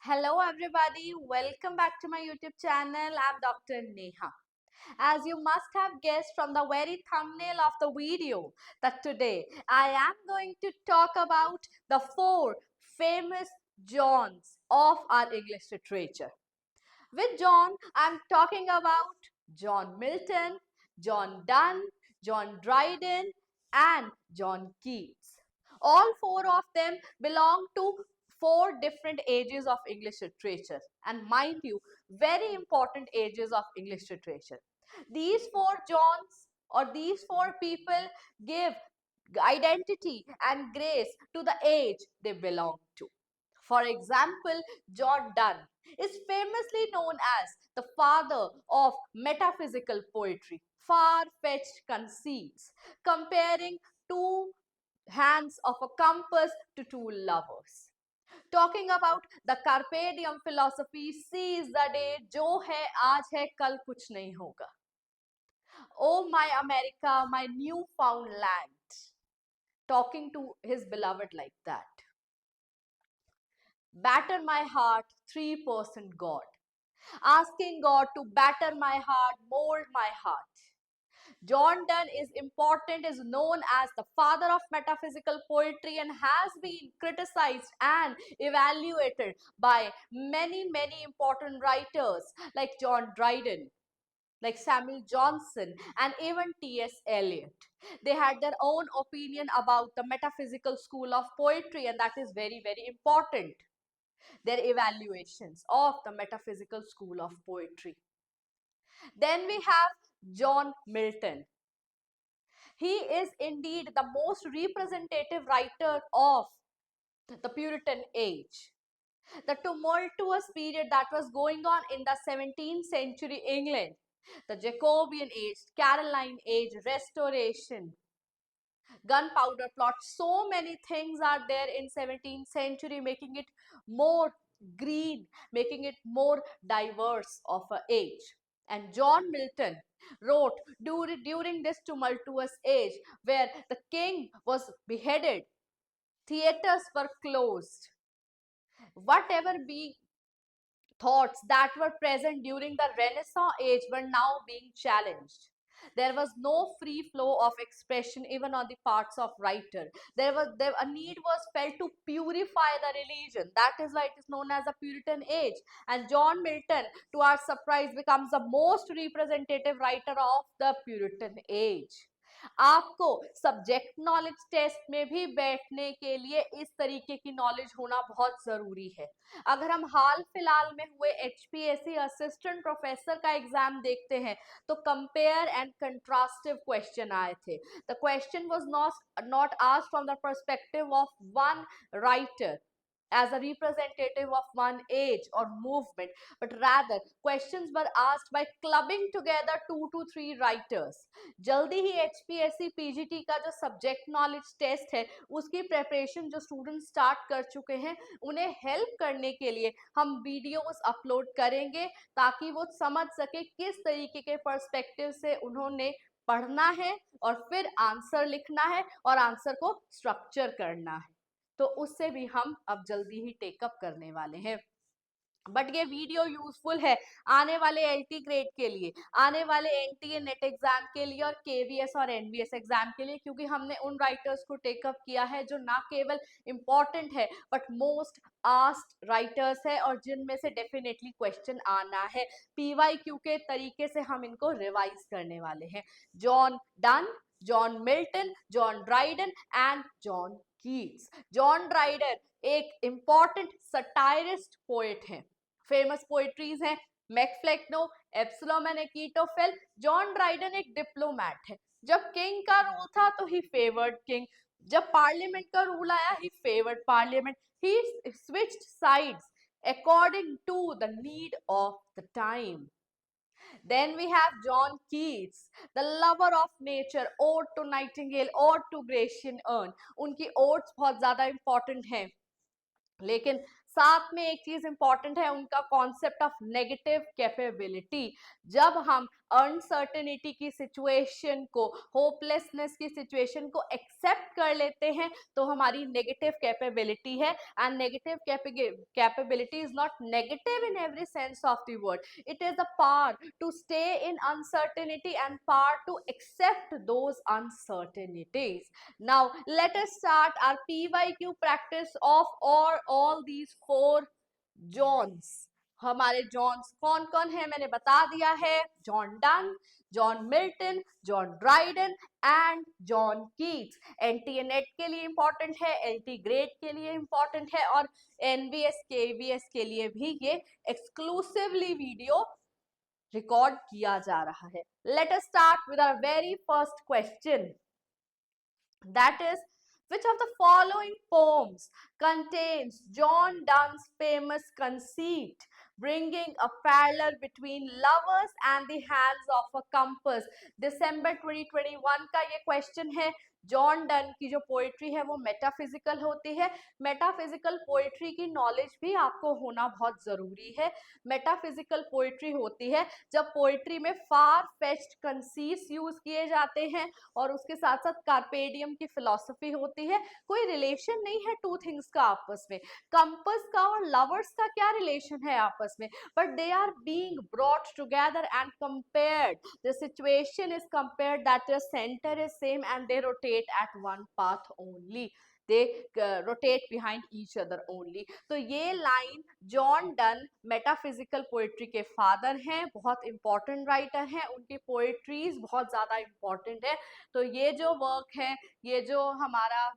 Hello everybody, welcome back to my YouTube channel. I'm Dr. Neha. As you must have guessed from the very thumbnail of the video that today I am going to talk about the four famous Johns of our English literature. With John, I'm talking about John Milton, John Donne, John Dryden, and John Keats. All four of them belong to four different ages of English literature, and mind you, very important ages of English literature. These four Johns or these four people give identity and grace to the age they belong to. For example, John Donne is famously known as the father of metaphysical poetry, far-fetched conceits, comparing two hands of a compass to two lovers. Talking about the carpe diem philosophy, seize the day, जो है आज है कल कुछ नहीं होगा. Oh my America, my newfound land. Talking to his beloved like that. Batter my heart, 3% God. Asking God to batter my heart, mold my heart. John Donne is important, is known as the father of metaphysical poetry and has been criticized and evaluated by many important writers like John Dryden, like Samuel Johnson, and even T.S. Eliot. They had their own opinion about the metaphysical school of poetry, and that is very important. Their evaluations of the metaphysical school of poetry. Then we have John Milton. He is indeed the most representative writer of the Puritan age. The tumultuous period that was going on in the 17th century England, the Jacobean age, Caroline age, Restoration, gunpowder plot, so many things are there in 17th century, making it more green, making it more diverse of a age. And John Milton wrote during this tumultuous age where the king was beheaded, theaters were closed, whatever be thoughts that were present during the Renaissance age were now being challenged. There was no free flow of expression even on the parts of writer. A need was felt to purify the religion. That is why it is known as the Puritan age. And John Milton, to our surprise, becomes the most representative writer of the Puritan age. आपको subject knowledge test में भी बैठने के लिए इस तरीके की knowledge होना बहुत जरूरी है. अगर हम हाल फिलहाल में हुए HPSC असिस्टेंट प्रोफेसर का एग्जाम देखते हैं तो कंपेयर एंड कंट्रास्टिव क्वेश्चन आए थे. The question was not asked from the perspective of one writer as a representative of one age or movement, but rather questions were asked by clubbing together 2 to 3 writers. जल्दी ही HPSC PGT का जो subject knowledge test है उसकी preparation जो student start कर चुके हैं उन्हें हेल्प करने के लिए हम वीडियोस अपलोड करेंगे ताकि वो समझ सके किस तरीके के पर्सपेक्टिव से उन्होंने पढ़ना है और फिर आंसर लिखना है और आंसर को स्ट्रक्चर करना है. तो उससे भी हम अब जल्दी ही टेकअप करने वाले हैं. बट ये वीडियो यूजफुल है आने वाले LT ग्रेड के लिए, आने वाले NTA नेट एग्जाम के लिए और KVS और NVS एग्जाम के लिए, क्योंकि हमने उन राइटर्स को टेकअप किया है जो ना केवल इंपॉर्टेंट है बट मोस्ट आस्क्ड राइटर्स है और जिनमें से डेफिनेटली क्वेश्चन आना है. PYQ के तरीके से हम इनको रिवाइज करने वाले हैं. John Donne, John Milton, John Dryden and John Keats. John Dryden एक इंपॉर्टेंट सटायरिस्ट पोएट है. फेमस पोएट्रीज हैं MacFlecknoe, Absalom and Achitophel. John Dryden एक डिप्लोमैट है. जब किंग का रूल था तो ही फेवर्ड किंग, जब पार्लियामेंट का रूल आया he favoured parliament. He switched sides according to the need of the time. Then we have John Keats, the lover of nature, Ode to Nightingale, Ode to Grecian Urn. उनकी odes बहुत ज़्यादा important हैं, लेकिन साथ में एक चीज important है उनका कॉन्सेप्ट ऑफ नेगेटिव कैपेबिलिटी. जब हम अनसर्टेनिटी की सिचुएशन को, होपलेसनेस की सिचुएशन को एक्सेप्ट कर लेते हैं, तो हमारी नेगेटिव कैपेबिलिटी है. And negative capability is not negative in every sense of the word. It is the power to stay in uncertainty and power to accept those uncertainties. Now let us start our PYQ practice of all these four Johns. हमारे Johns कौन कौन है मैंने बता दिया है. John Donne, John Milton, John Dryden and John Keats. NT NET के लिए इंपॉर्टेंट है, एलटी ग्रेड के लिए इंपॉर्टेंट है, और एनवीएस केवीएस के लिए भी ये एक्सक्लूसिवली वीडियो रिकॉर्ड किया जा रहा है. Let us start with our very first question, that is, which of the following poems contains John Donne's famous conceit bringing a parallel between lovers and the hands of a compass? दिसंबर 2021 का ये question है. John done की जो poetry है वो metaphysical होती है. Metaphysical poetry की नॉलेज भी आपको होना बहुत जरूरी है. मेटाफिजिकल पोएट्री होती है जब पोएट्री में फार फेच्ड कंसीट्स यूज किए जाते हैं और उसके साथ साथ कार्पेडियम की फिलॉसफी होती है. कोई रिलेशन नहीं है टू थिंग्स का आपस में. कंपस का और लवर्स का क्या रिलेशन है आपस में, but they are being brought together and compared. The situation is compared that the centre is same and they rotate at one path only. They rotate behind each other only. तो ये line John Donne metaphysical poetry के father हैं, बहुत important writer हैं, उनकी poetries बहुत ज्यादा important है. तो ये जो वर्क है, ये जो हमारा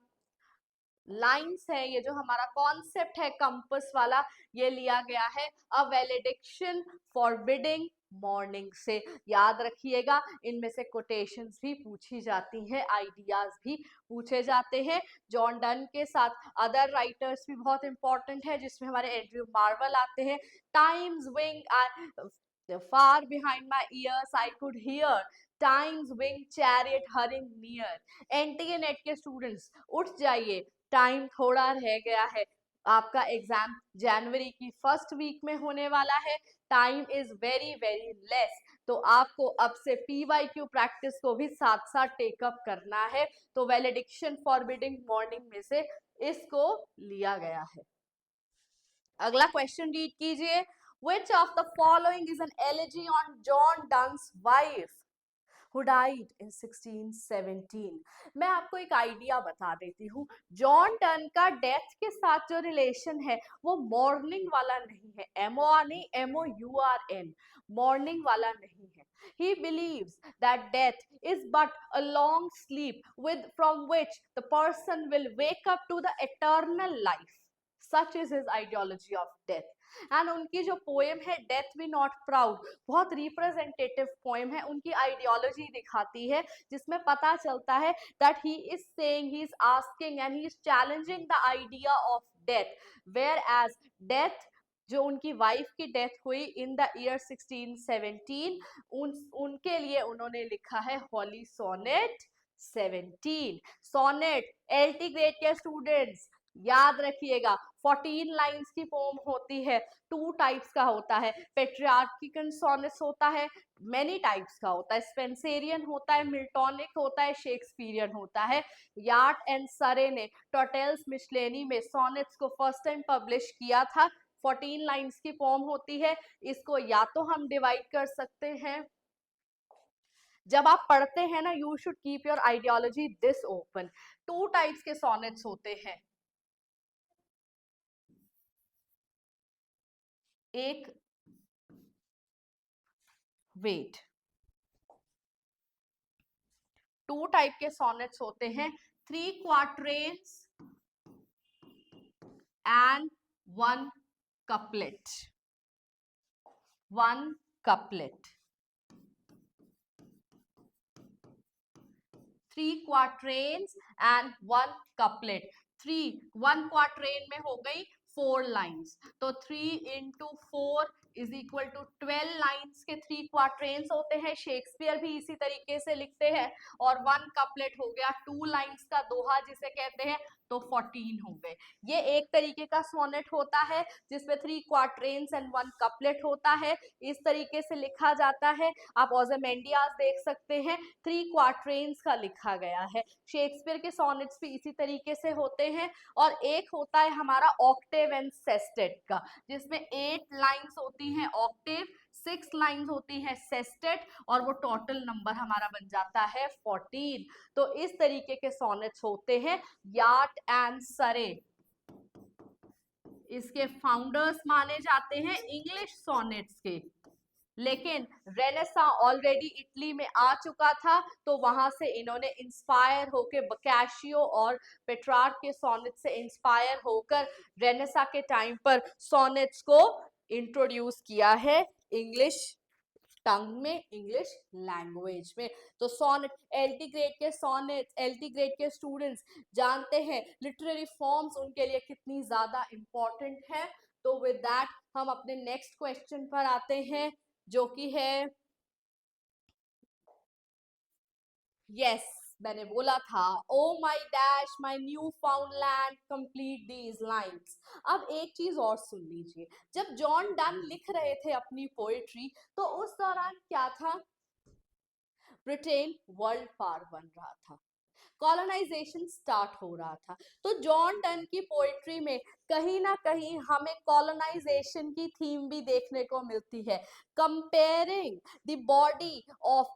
लाइन्स है, ये जो हमारा कॉन्सेप्ट है कंपस वाला, ये लिया गया है अ वैलिडिक्शन फॉरबिडिंग मॉर्निंग से. याद रखिएगा, इनमें से कोटेशंस भी पूछी जाती हैं, आइडियाज भी पूछे जाते हैं. जॉन डन के साथ अदर राइटर्स भी बहुत इंपॉर्टेंट है, जिसमें हमारे एंड्रयू मार्वल आते हैं. Times wing far behind my years I could hear times wing chariot hurrying near. NTA net के स्टूडेंट्स उठ जाइए, टाइम थोड़ा रह गया है. आपका एग्जाम जनवरी की फर्स्ट वीक में होने वाला है. Time is very very less. तो आपको अब से PYQ प्रैक्टिस को भी साथ साथ टेकअप करना है. तो वैलिडिक्शन फॉरबिडिंग मॉर्निंग में से इसको लिया गया है. अगला क्वेश्चन रीड कीजिए. Which of the following is an elegy on John Donne's wife who died in 1617? मैं आपको एक आइडिया बता देती हूँ. जॉन डन का डेथ के साथ जो रिलेशन है वो मॉर्निंग वाला नहीं है. MORN, मॉर्निंग वाला नहीं है. He believes that death is but a long sleep from which the person will wake up to the eternal life. Such is his ideology of death. And उनकी जो पोएम है death be not proud, बहुत representative poem है. उनकी ideology दिखाती है जिसमें पता चलता है that he is saying, he is asking and he is challenging the idea of death. Whereas death, जो उनकी वाइफ की डेथ हुई इन द ईयर 1617, उनके लिए उन्होंने लिखा है holy sonnet 17. Sonnet LT grade के स्टूडेंट्स याद रखिएगा, 14 लाइंस की पोम होती है. टू टाइप्स का होता है, पेट्रियार्किकल सोनेट्स होता है, मेनी टाइप्स का होता है, स्पेंसेरियन होता है, मिल्टोनिक होता है, शेक्सपियरियन होता है. यार्ट एंड सरे ने टोटेल्स मिशलेनी में सोनेट्स को फर्स्ट टाइम पब्लिश किया था. 14 लाइंस की पोम होती है. इसको या तो हम डिवाइड कर सकते हैं, जब आप पढ़ते हैं ना, you should keep your ideology this open. Two types के सोनेट्स होते हैं. एक वेट, टू टाइप के सोनेट्स होते हैं, 3 quatrains and 1 couplet. 1 couplet, 3 quatrains and 1 couplet. 1 quatrain में हो गई 4 लाइन्स, तो 3 into 4 is equal to 12 lines के 3 क्वाट्रेन्स होते हैं। शेक्सपियर भी इसी तरीके से लिखते हैं। और 1 कपलेट हो गया 2 लाइन्स का दोहा जिसे कहते हैं, तो 14 हो गए। ये एक तरीके का सोनेट होता है जिसमें 3 क्वाट्रेन्स एंड 1 कपलेट होता है। इस तरीके से लिखा जाता है। आप ओज़ामेंडियास देख सकते हैं, 3 क्वाट्रेन्स का लिखा गया है। शेक्सपियर के सोनेट्स भी इसी तरीके से होते हैं। और एक होता है हमारा ऑक्टेव एंड सेस्टेट का, जिसमें 8 लाइन्स होती हैं ऑक्टेव, 6 लाइन्स होती हैं सेस्टेट, और वो टोटल नंबर हमारा बन जाता है 14। तो इस तरीके के सोनेट्स होते हैं। याट एंड सरे इसके फाउंडर्स माने जाते हैं इंग्लिश सोनेट्स के। लेकिन रेनेसा ऑलरेडी इटली में आ चुका था, तो वहां से इन्होंने इंस्पायर होकर बकैशियो और पेट्रार्क के सोनेट से इंस्पायर होकर रेनेसा के टाइम पर सोनेट्स को इंट्रोड्यूस किया है इंग्लिश टंग में, इंग्लिश लैंग्वेज में। तो सोनेट, एलटी ग्रेड के सोनेट्स, एलटी ग्रेड के स्टूडेंट्स जानते हैं लिटरेरी फॉर्म्स उनके लिए कितनी ज्यादा इंपॉर्टेंट है। तो विद दैट हम अपने नेक्स्ट क्वेश्चन पर आते हैं, जो कि है, यस, मैंने बोला था, O my dash my new found land complete these lines. अब एक चीज और सुन लीजिए, जब जॉन डन लिख रहे थे अपनी पोएट्री, तो उस दौरान क्या था, ब्रिटेन वर्ल्ड पावर बन रहा था, कॉलोनाइजेशन स्टार्ट हो रहा था। तो जॉन डन की पोएट्री में कहीं ना कहीं हमें कॉलोनाइजेशन की थीम भी देखने को मिलती है। Comparing the body of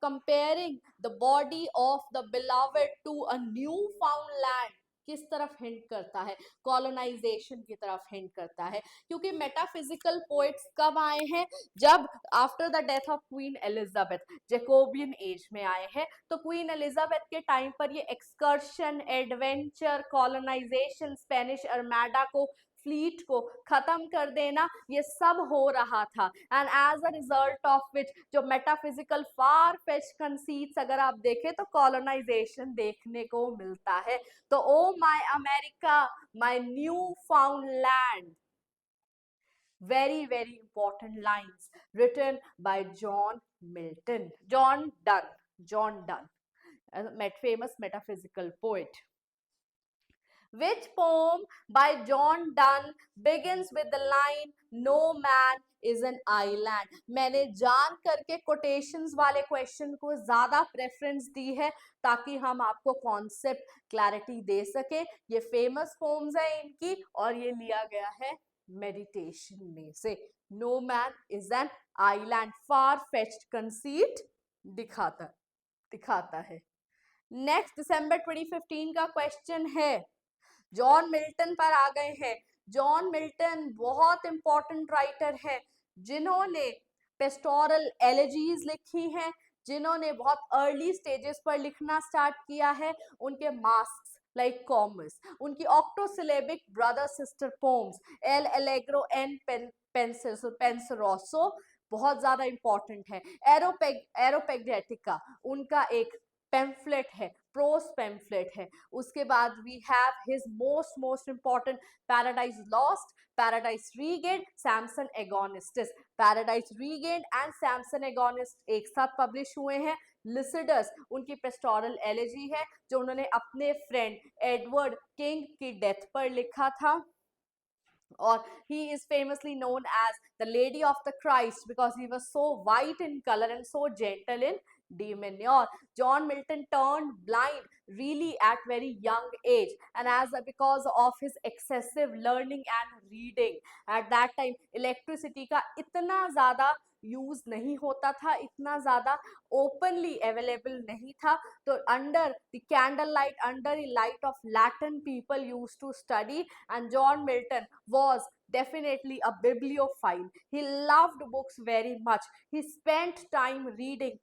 the beloved to a new found land किस तरफ हिंट करता है, कॉलोनाइजेशन की तरफ हिंट करता है। क्योंकि मेटाफिजिकल पोएट्स कब आए हैं, जब after the death of queen Elizabeth Jacobian as में आए हैं। तो क्वीन एलिजाबेथ के टाइम पर ये excursion, adventure, colonisation, Spanish Armada को, फ्लीट को खत्म कर देना, ये सब हो रहा था। And as a result of which जो मेटाफिजिकल फार फेच कंसीट्स अगर आप देखें तो कॉलोनाइजेशन देखने को मिलता है। तो oh my America, my new found land, very very important lines written by John Donne, a famous metaphysical poet. Which poem by John Donne begins with the line no man is an island? मैंने जान करके quotations वाले question को ज्यादा preference दी है ताकि हम आपको concept clarity दे सके। ये famous poems है इनकी, और ये लिया गया है meditation में से। No man is an island, far fetched conceit दिखाता है। नेक्स्ट दिसंबर 2015 का क्वेश्चन है, जॉन मिल्टन पर आ गए हैं। जॉन मिल्टन बहुत इंपॉर्टेंट राइटर है, जिन्होंने पेस्टोरल एलेजीज लिखी हैं, जिन्होंने बहुत अर्ली स्टेजेस पर लिखना स्टार्ट किया है। उनके मास्क्स लाइक कॉमर्स, उनकी octosyllabic brother sister poems, L'Allegro and Penseroso बहुत ज्यादा इंपॉर्टेंट है। एरोपेगेटिका उनका एक पेम्फलेट है, प्रोस पेम्फलेट है। उसके बाद we have his most important Paradise Lost, Paradise Regained, Samson Agonistes. Paradise Regained and Samson Agonist एक साथ पब्लिश हुए हैं। लिसिडस उनकी पेस्टोरल एलेजी है, जो उन्होंने अपने फ्रेंड एडवर्ड किंग की डेथ पर लिखा था। और he is famously known as the Lady of the Christ because he was so white in color and so gentle in demeanor. John Milton turned blind really at very young age, and because of his excessive learning and reading, at that time electricity का इतना ज़्यादा use नहीं होता था, इतना ज्यादा openly available नहीं था। तो under the candle light, under the light of lantern people use to study, and John Milton was definitely a bibliophile. He loved books very much. He spent time reading.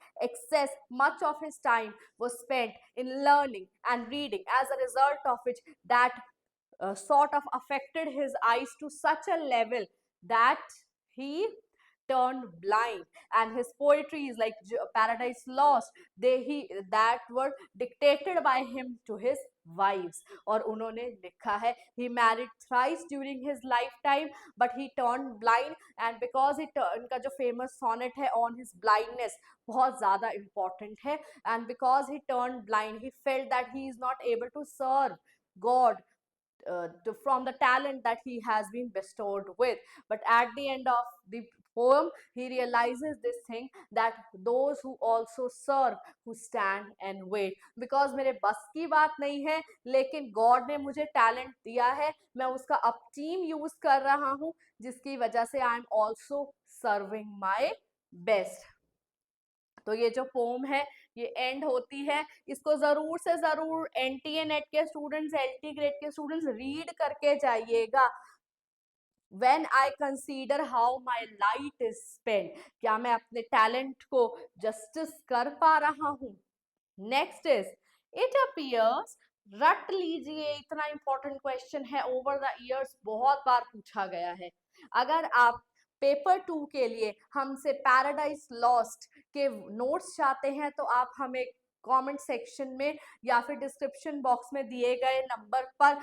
Much of his time was spent in learning and reading, as a result of which that sort of affected his eyes to such a level that he turned blind. And his poetries like Paradise Lost, that were dictated by him to his wives. और उन्होंने लिखा है he married thrice during his lifetime but he turned blind, and because इनका जो famous sonnet है on his blindness बहुत ज़्यादा important है, and because he turned blind he felt that he is not able to serve God from the talent that he has been bestowed with. But at the end of the poem, he realizes this thing that those who also serve, who stand and wait. Because मेरे बस की बात नहीं है, लेकिन God ने मुझे talent दिया है, मैं उसका अब team use कर रहा हूँ, जिसकी वजह से I am also serving my best. तो ये जो पोम है ये एंड होती है, इसको जरूर से जरूर एनटीए नेट के स्टूडेंट्स, एलटी ग्रेड के स्टूडेंट्स रीड करके जाइएगा. When I consider how my light is spent, क्या मैं अपने टैलेंट को जस्टिस कर पा रहा हूँ. नेक्स्ट इज इट अपीयर्स, रट लीजिए, इतना इंपॉर्टेंट क्वेश्चन है, ओवर द इयर्स बहुत बार पूछा गया है. अगर आप पेपर 2 के लिए हमसे पैराडाइज लॉस्ट के नोट्स चाहते हैं तो आप हमें कमेंट सेक्शन में या फिर डिस्क्रिप्शन बॉक्स में दिए गए नंबर पर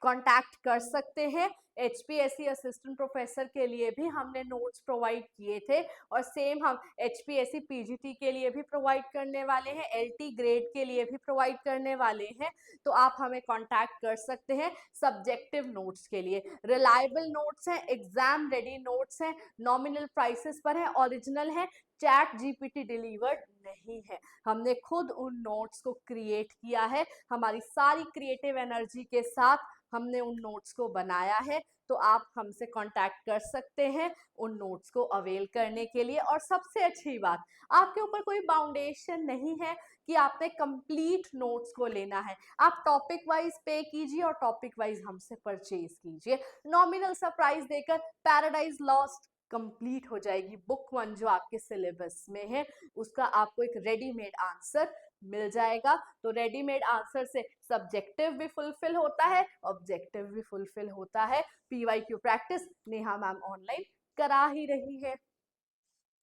कांटेक्ट कर सकते हैं. एचपीएससी असिस्टेंट प्रोफेसर के लिए भी हमने नोट्स प्रोवाइड किए थे और सेम हम एचपीएससी पीजीटी के लिए भी प्रोवाइड करने वाले हैं, एलटी ग्रेड के लिए भी प्रोवाइड करने वाले हैं. तो आप हमें कांटेक्ट कर सकते हैं सब्जेक्टिव नोट्स के लिए. रिलायबल नोट्स हैं, एग्जाम रेडी नोट्स हैं, नॉमिनल प्राइसेस पर है, ओरिजिनल है, चैट जीपीटी डिलीवर्ड नहीं है. हमने खुद उन नोट्स को क्रिएट किया है, हमारी सारी क्रिएटिव एनर्जी के साथ हमने उन नोट्स को बनाया है. तो आप हमसे कांटेक्ट कर सकते हैं उन नोट्स को अवेल करने के लिए. और सबसे अच्छी बात, आपके ऊपर कोई बाउंडेशन नहीं है कि आपने कंप्लीट नोट्स को लेना है. आप टॉपिक वाइज पे कीजिए और टॉपिक वाइज हमसे परचेज कीजिए. नॉमिनल सा प्राइस देकर पैराडाइज लॉस्ट कंप्लीट हो जाएगी. बुक 1 जो आपके सिलेबस में है उसका आपको एक रेडीमेड आंसर मिल जाएगा. तो रेडीमेड आंसर से सब्जेक्टिव भी फुलफिल होता है, ऑब्जेक्टिव भी फुलफिल होता है. PYQ practice Neha ma'am online करा ही रही है.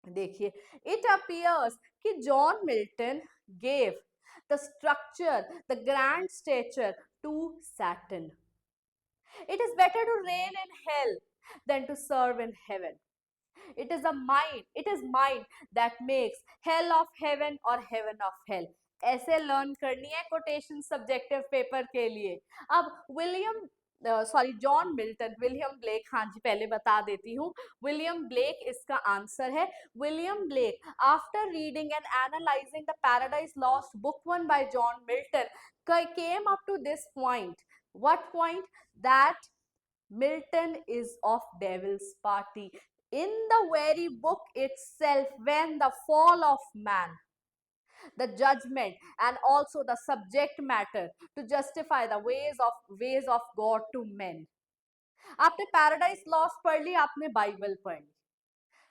देखिए, इट अपीयर्स कि John Milton gave the structure, the grand stature to Saturn. It is better to reign in hell than to serve in heaven. It is mind that makes hell of heaven or heaven of hell. ऐसे learn करनी है quotation subjective paper के लिए. अब John Milton, William Blake, हाँ जी पहले बता देती हूँ, विलियम ब्लेक इसका आंसर है. William Blake after reading and analysing the paradise lost book 1 bye John Milton came up to this point. What point? That Milton is of devil's party. In the very book itself, when the fall of man, the judgment and also the subject matter to justify the ways of God to men. आपने paradise lost पढ़ ली, आपने Bible पढ़ ली,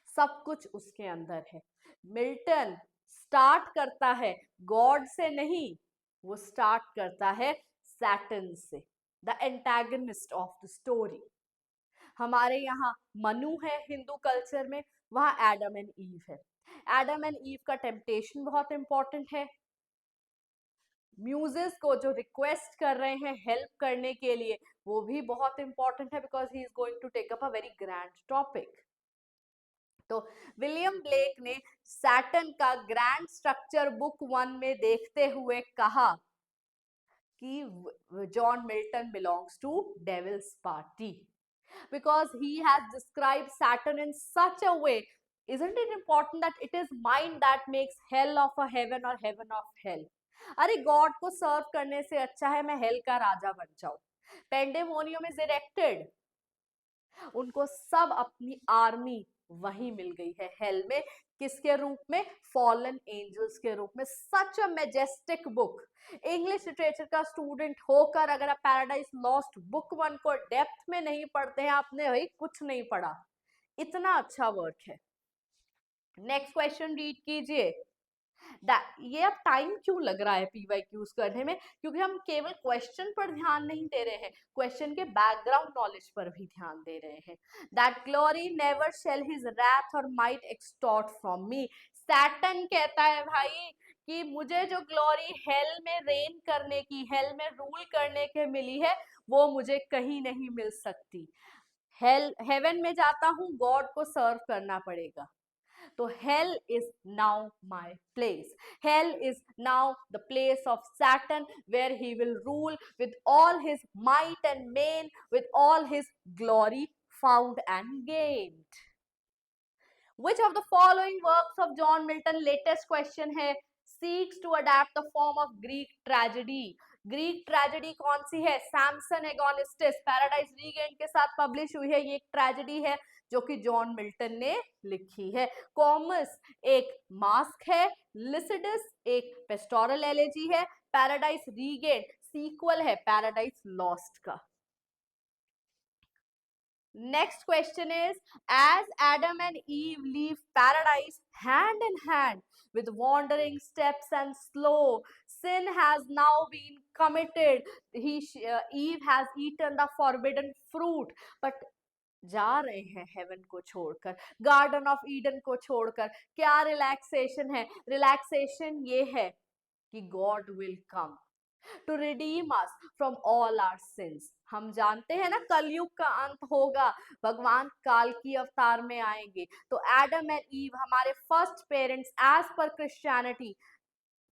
सब कुछ उसके अंदर है. Milton start करता है गॉड से नहीं, वो स्टार्ट करता है सैटर्न से, the antagonist of the story. हमारे यहाँ मनु है हिंदू कल्चर में, वहां एडम एंड ईव है. एडम एंड ईव का टेम्पटेशन बहुत इंपॉर्टेंट है. म्यूजेस को जो रिक्वेस्ट कर रहे हैं हेल्प करने के लिए वो भी बहुत इंपॉर्टेंट है, because he is going to take up a very grand topic. तो विलियम ब्लेक ने सैटर्न का ग्रैंड स्ट्रक्चर बुक 1 में देखते हुए कहा कि John Milton belongs to devil's party, because he has described Saturn in such a way. Isn't it important that it is mind that makes hell of a heaven or heaven of hell? अरे God को सर्व करने से अच्छा है मैं hello का राजा बन जाऊं. पेंडेमोनियम इज इरेक्टेड, उनको सब अपनी आर्मी वही मिल गई है हेल में. किसके रूप में? फॉलन एंजल्स के रूप में. सच अ मैजेस्टिक बुक. इंग्लिश लिटरेचर का स्टूडेंट होकर अगर आप पैराडाइज लॉस्ट बुक 1 को डेप्थ में नहीं पढ़ते हैं, आपने भाई कुछ नहीं पढ़ा. इतना अच्छा वर्क है. नेक्स्ट क्वेश्चन रीड कीजिए. ये अब टाइम क्यों लग रहा है पीवाईक्यूज करने में? क्योंकि हम केवल क्वेश्चन पर ध्यान नहीं दे रहे हैं, क्वेश्चन के बैकग्राउंड नॉलेज पर भी ध्यान दे रहे हैं. That glory never shall his wrath or might extort from me. Saturn कहता है भाई कि मुझे जो ग्लोरी हेल में रेन करने की, हेल में रूल करने के मिली है, वो मुझे कहीं नहीं मिल सकती। हेवन में जाता हूं, गॉड को सर्व करना पड़ेगा। तो hell is now my place. Hell is now the place of Saturn, where he will rule with all his might and main, with all his glory found and gained. Which of the following works of John Milton, latest question है, seeks to adapt the form of Greek tragedy? Greek tragedy कौन सी है? Samson Agonistes, paradise रीगेंट के साथ publish हुई है। ये एक tragedy है जो कि जॉन मिल्टन ने लिखी है। कॉमस एक मास्क है, लिसिडस एक पेस्टोरल एलेजी है, पैराडाइज रीगेंट सीक्वल है पैराडाइज लॉस्ट का। Next question is, as Adam and Eve leave paradise hand in hand with wandering steps and slow, sin has now been committed. Eve has eaten the forbidden fruit, but जा रहे हैं haven को छोड़कर, garden of Eden को छोड़कर। क्या relaxation है? Relaxation ये है कि God will come to redeem us from all our sins. हम जानते हैं ना कलयुग का अंत होगा, भगवान काल की अवतार में आएंगे। तो एडम एंड ईव हमारे फर्स्ट पेरेंट्स एज पर क्रिश्चियनिटी,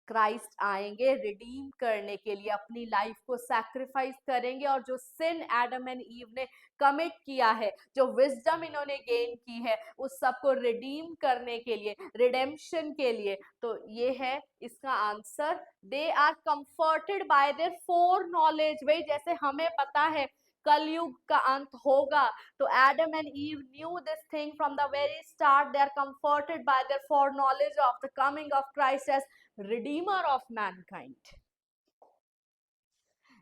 क्राइस्ट आएंगे रिडीम करने के लिए, अपनी लाइफ को सैक्रिफाइस करेंगे, और जो सिन एडम एंड ईव ने कमिट किया है, जो विजडम इन्होंने गेन की है, उस सबको रिडीम करने के लिए, रिडेम्पशन के लिए। तो ये है इसका answer. They are comforted by their foreknowledge. भाई जैसे हमें पता है कलयुग का अंत होगा, तो Adam and Eve knew this thing from the very start. They are comforted by their foreknowledge of the coming of Christ as redeemer of mankind.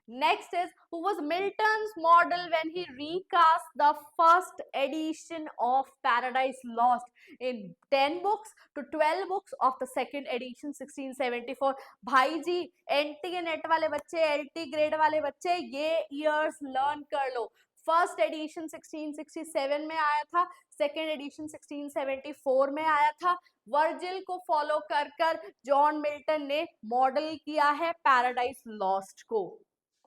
Next is, who was Milton's model when he recast the first edition of Paradise Lost in 10 books to 12 books of the second edition 1674? भाई जी NT net वाले बच्चे, LT grade वाले बच्चे, ये years learn कर लो। First edition 1667 में आया था, सेकेंड एडिशन 1674 में आया था। वर्जिल को फॉलो कर कर जॉन मिल्टन ने मॉडल किया है पैराडाइज लॉस्ट को,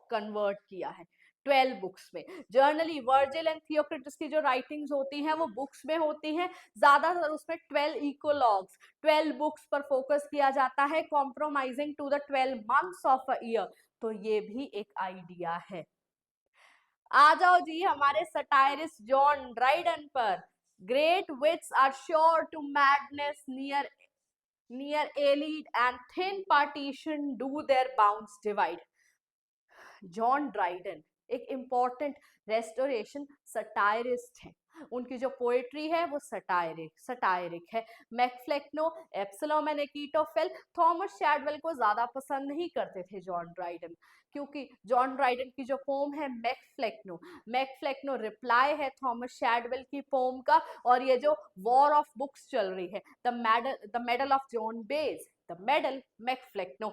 कन्वर्ट किया है 12 बुक्स में। जर्नली वर्जिल एंड थियोक्रिटस की जो राइटिंग्स होती हैं वो बुक्स में होती हैं, ज्यादातर उसमें 12 इकोलॉग्स, 12 बुक्स पर फोकस किया जाता है, compromising to the 12 months of a year. तो ये भी एक आइडिया है। आ जाओ जी हमारे सटायरिस्ट जॉन ड्राइडन पर। Great wits are sure to madness near elite and thin partition do their bounds divide. John Dryden एक इंपॉर्टेंट रेस्टोरेशन सटायरिस्ट है। उनकी जो पोएट्री है वो सटायरिक है। मैकफ्लेक्नो, एप्सिलॉम एंड अकीटोफेल, थॉमस शैडवेल को ज्यादा पसंद नहीं करते थे जॉन ड्राइडन, क्योंकि जॉन ड्राइडन की जो पोम है मैकफ्लेक्नो रिप्लाई है थॉमस शैडवेल की पोम का। और ये जो वॉर ऑफ बुक्स चल रही है, the medal of John Bayes, the medal MacFlecknoe,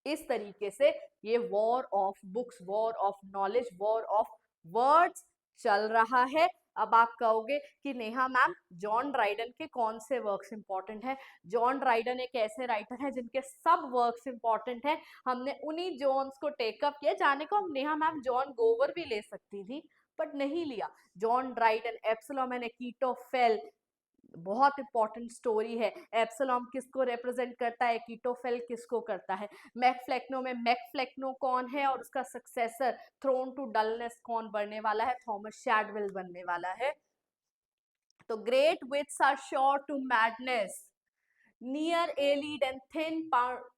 इस तरीके से ये war of books, war of knowledge, war of words चल रहा है। अब आप कहोगे कि नेहा मैम जॉन ड्राइडन के कौन से वर्क्स इंपॉर्टेंट है? जॉन ड्राइडन एक ऐसे राइटर है जिनके सब वर्क्स इंपॉर्टेंट हैं। हमने उन्हीं जॉन्स को टेकअप किया। जाने को हम नेहा मैम जॉन गोवर भी ले सकती थी, बट नहीं लिया। जॉन ड्राइडन, एप्सिलॉम एंड अकीटोफेल, बहुत इंपॉर्टेंट स्टोरी है। एप्सिलॉम किसको रिप्रेजेंट करता है, कीटोफेल किसको करता है। मैकफ्लेक्नो में मैकफ्लेक्नो कौन है और उसका सक्सेसर थ्रोन टू डलनेस कौन बनने वाला है? थॉमस शैडवेल बनने वाला है। तो great wits are sure to madness, near elite and thin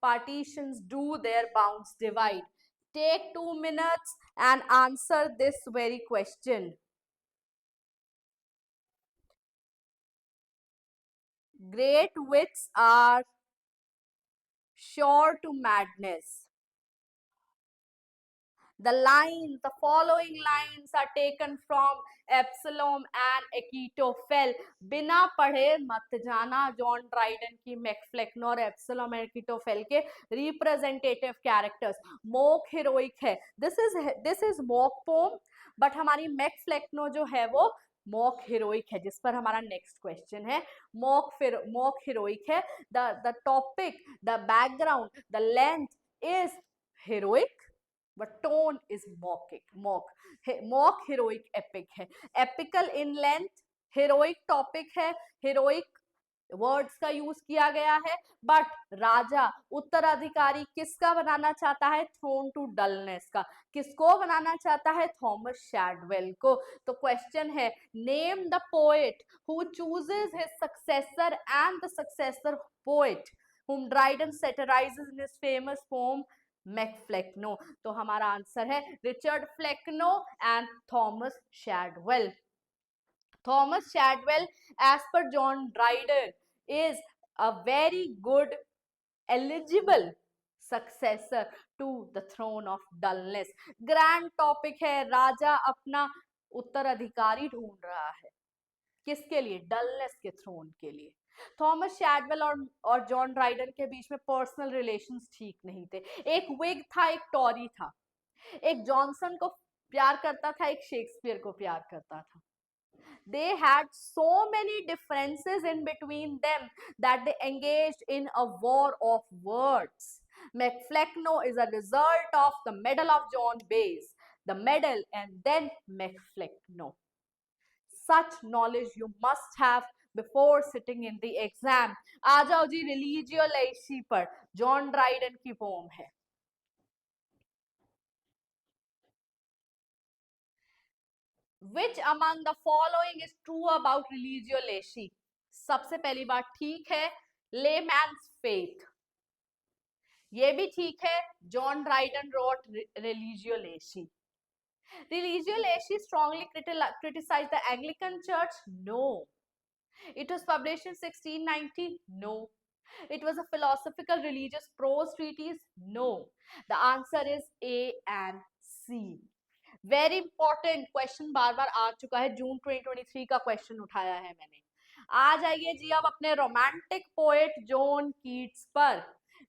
partitions do their bounds divide. Take 2 minutes and answer this very question. Great wits are sure to madness. The following lines are taken from Absalom and Achitophel. बिना पढ़े मत जाना John Dryden की मैकफ्लेक्नो और एप्सिलॉम and Achitophel के representative characters. Mock heroic है, this is mock poem, but हमारी MacFlecknoe जो है वो मॉक हीरोइक है, जिस पर हमारा नेक्स्ट क्वेश्चन है। मॉक हीरोइक है। The topic, the background, the length is heroic, but tone is mock heroic epic है। epical in length, heroic topic है, heroic वर्ड्स का यूज किया गया है, बट राजा उत्तराधिकारी किसका बनाना चाहता है? थ्रोन टू डलनेस का। किसको बनाना चाहता है? थॉमस शैडवेल को। तो क्वेश्चन है, name the poet who chooses his successor and the successor poet whom Dryden satirizes in his famous poem MacFlecknoe. तो हमारा आंसर है Richard Flecknoe and Thomas Shadwell. Thomas Shadwell, as per John Dryden, is a very good eligible successor to the throne of dullness। Grand topic है, राजा अपना उत्तराधिकारी ढूंढ रहा है। किसके लिए? डलनेस के थ्रोन के लिए। थॉमस शैडवेल और जॉन ड्राइडन के बीच में पर्सनल रिलेशंस ठीक नहीं थे। एक विग था, एक टॉरी था। एक जॉनसन को प्यार करता था, एक शेक्सपियर को प्यार करता था। They had so many differences in between them that they engaged in a war of words. Macflecknoe is a result of the medal of John Bayes, the medal and then Macflecknoe. Such knowledge you must have before sitting in the exam। आ जाओ जी religio Lesi पर, John Dryden की pome है। Which among the following is true about religio laici? सबसे पहली बात ठीक है, layman's faith। ये भी ठीक है, John Dryden wrote religio laici। Religio laici strongly criticized the Anglican Church? No. It was published in 1690? No. It was a philosophical religious prose treatise? No. The answer is A and C। Very important question बार बार आ चुका है, जून 2023 का question उठाया है मैंने। आ जाइए जी अब अपने रोमांटिक पोएट जॉन कीट्स पर।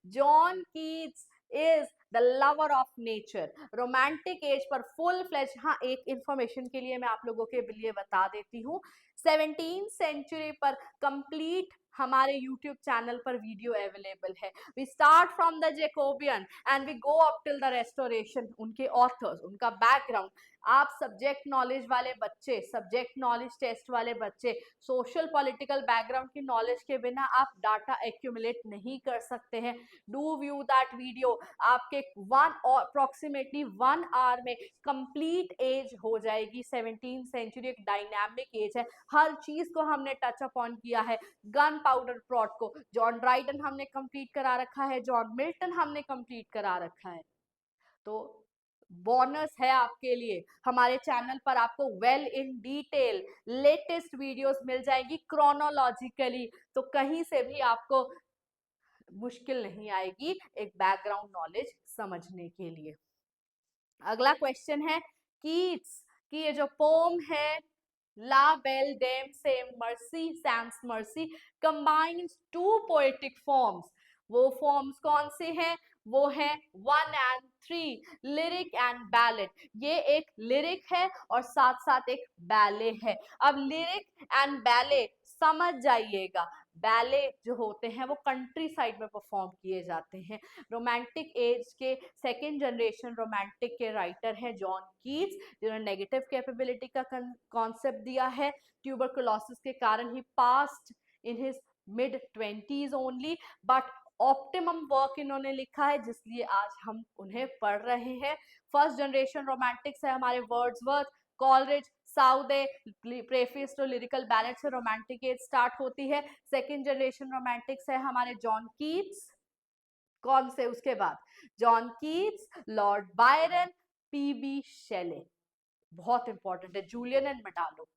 John Keats is the lover of nature. Romantic age पर फुल फ्लेज। हाँ, एक इंफॉर्मेशन के लिए मैं आप लोगों के लिए बता देती हूँ, 17th सेंचुरी पर कंप्लीट हमारे YouTube चैनल पर वीडियो अवेलेबल है। We start from the Jacobean and we go up till the restoration. उनके ऑथर्स, उनका बैकग्राउंड। आप सब्जेक्ट नॉलेज वाले बच्चे, सब्जेक्ट नॉलेज टेस्ट वाले बच्चे, सोशल पॉलिटिकल बैकग्राउंड की नॉलेज के बिना आप डाटा एक्यूमुलेट नहीं कर सकते हैं। Do view that video. आपके अप्रोक्सीमेटली 1 आवर में कंप्लीट एज हो जाएगी। 17th सेंचुरी एक डायनामिक एज है, हर चीज को हमने टच अपॉन किया है। गन पाउडर प्लॉट को जॉन ड्राइडन हमने कंप्लीट करा रखा है, जॉन मिल्टन हमने कंप्लीट करा रखा है। तो बोनस है आपके लिए, हमारे चैनल पर आपको well in detail latest videos मिल जाएंगी क्रोनोलॉजिकली। तो कहीं से भी आपको मुश्किल नहीं आएगी एक बैकग्राउंड नॉलेज समझने के लिए। अगला क्वेश्चन है, कीट्स की ये जो पोम है La Belle Dame sans Merci sans Merci combines two poetic forms. वो फॉर्म्स कौन से हैं? वो है 1 and 3, लिरिक एंड बैलेट। ये एक लिरिक है और साथ साथ एक बैले है। अब लिरिक एंड बैले समझ जाइएगा, बैले जो होते हैं वो कंट्री साइड में परफॉर्म किए जाते हैं। रोमांटिक एज के सेकेंड जनरेशन रोमांटिक के राइटर हैं जॉन कीट्स, जिन्होंने नेगेटिव कैपेबिलिटी का कॉन्सेप्ट दिया है। ट्यूबरकुलोसिस के कारण ही passed in his mid 20s only, but optimum work इन्होंने लिखा है, जिसलिए आज हम उन्हें पढ़ रहे हैं। फर्स्ट जनरेशन रोमांटिक्स है हमारे Wordsworth, Coleridge, Southey. Preface to lyrical ballad से रोमांटिक एज स्टार्ट होती है। सेकेंड जनरेशन रोमांटिक्स है हमारे जॉन कीट्स। कौन से? उसके बाद John Keats, Lord Byron, PB Shelley. बहुत इंपॉर्टेंट है, Julian and Maddalo.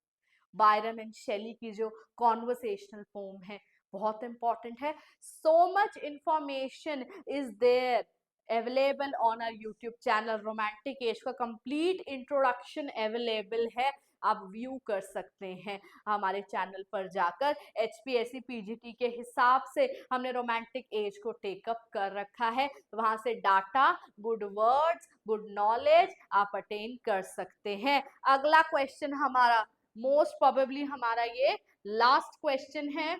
Byron and Shelley की जो कॉन्वर्सेशनल पोम है बहुत इंपॉर्टेंट है। So much information is there available on our YouTube channel. Romantic age का कंप्लीट इंट्रोडक्शन अवेलेबल है, आप व्यू कर सकते हैं हमारे चैनल पर जाकर। HPSC PGT के हिसाब से हमने रोमांटिक एज को टेकअप कर रखा है, वहां से data, good words, good knowledge आप अटेन कर सकते हैं। अगला क्वेश्चन हमारा मोस्ट प्रोबेबली हमारा ये लास्ट क्वेश्चन है.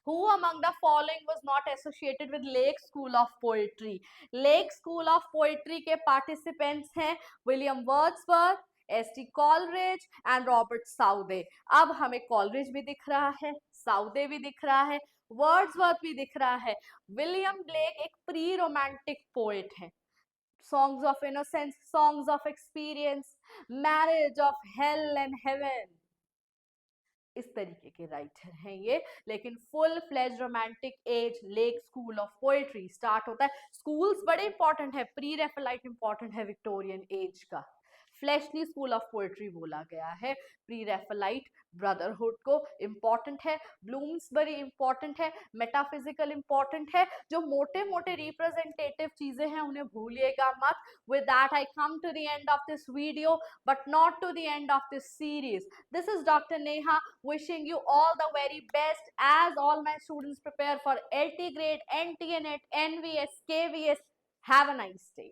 Who among the following was not associated with Lake School of Poetry? Lake School of Poetry के participants हैं William Wordsworth, ST. Coleridge and Robert Southey. अब हमें कॉलरिज भी दिख रहा है, साउदे भी दिख रहा है, वर्ड्सवर्थ भी दिख रहा है. विलियम ब्लेक एक प्री रोमांटिक पोएट है. Songs of Innocence, Songs of Experience, Marriage of Hell and Heaven, इस तरीके के राइटर हैं ये. लेकिन full fledge romantic age lake school of poetry start होता है. स्कूल्स बड़े इंपॉर्टेंट है, प्री रेफेलाइट इंपॉर्टेंट है विक्टोरियन एज का. फ्लैशली स्कूल ऑफ पोएट्री बोला गया है. प्री रेफेलाइट ब्रदरहुड को इंपॉर्टेंट है. ब्लूम्सबरी इंपॉर्टेंट है. मेटाफिजिकल इंपॉर्टेंट है. जो मोटे मोटे रिप्रेजेंटेटिव चीजें हैं उन्हें भूलिएगा मत. With that, I come to the end of this video, but not to the end of this series. This is Dr. Neha wishing you all the very best as all my students prepare for LT grade, NTNet, NVS, KVS. Have a nice day.